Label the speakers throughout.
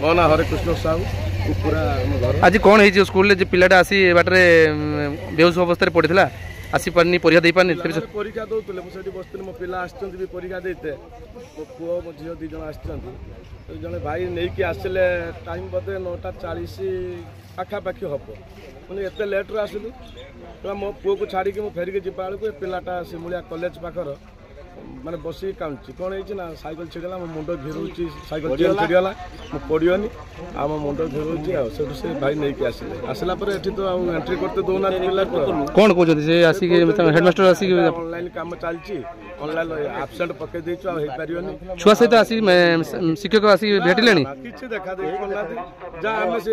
Speaker 1: मो ना हरेकृष्ण साहू पूरा
Speaker 2: आज कौन है स्कूल पिलाटा आसी बाटर बेहोश अवस्था पड़ा आसी पारनी परीक्षा दे पारनी
Speaker 1: परीक्षा दौले मुझे बस मो पिला आसछन्ती परीक्षा देते मो पुओ मो झील 2 जण आसछन्ती जड़े भाई नहीं कि आसले टाइम बोधे 9:40 पाखापाखि हम मुझे एत लेट्रे आसलु मो पुओ को छाड़ी मुझे फेरिक जा बेलू पिलाटा सिमुलिया कॉलेज पाखर माने बसी काउंची कौन है साइकिल छिड़गला मो मुंड घेरूची साइकिल चेन छिड़गला मो पड़ियोनी आ मो मुंड घेरूची आ से भाई नहीं के आसला पर एठी तो एंट्री करते दोना पिला
Speaker 2: कौन कहते से आसी के हेडमास्टर आसी के
Speaker 1: ऑनलाइन काम चलची ऑनलाइन एब्सेंट पके देछु आ हे परियोनी
Speaker 2: छुआ सहित आसी शिक्षक आसी भेटिलेनी
Speaker 1: किछि देखा दे कोना जा हम से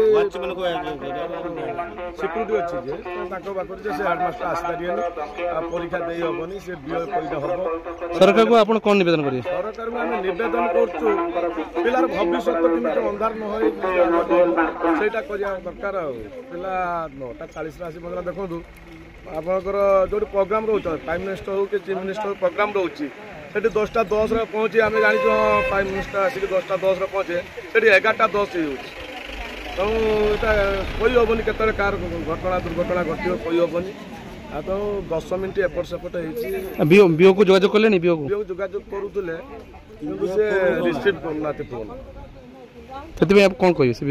Speaker 1: सिक्योरिटी अछि जे ताको बाकर जे से हेडमास्टर आसी परियोनी आ परीक्षा देई होबनी से बियो परीक्षा होबो
Speaker 2: सरकार को आपण कौन निवेदन करिए
Speaker 1: सरकार को आम नवेदन करूँ पिलार भविष्य केमी अंधार न हो दरकार पिला 9:40 आसी मतलब देखो आपंकर जो प्रोग्राम रोच प्राइम मिनिस्टर हो कि चीफ मिनिस्टर प्रोग्राम रोचे 10:10 पहुँचे आम जानी प्राइम मिनिस्टर आसिक 10:10 पहुँचे से 11:10 हो कही हेनी के कार घटना दुर्घटना घटो कही हेनी आ तो 10 मिनट एपट सेपट
Speaker 2: बीओ को जोगाजोग कले बीओ को
Speaker 1: जोगाजोग करुले से रिसीव करना फोन
Speaker 2: से आप कौन कहे से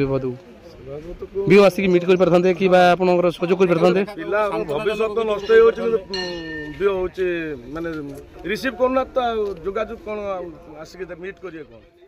Speaker 2: बीओ आसिक मीट कर पारथांते कि बा आपनकर सहयोग कर पारथांते
Speaker 1: पिला भविष्य तो नष्ट हो बीओ होचे माने रिसीव करना तो जोगाजोग कौन आसिक मीट करिए कौन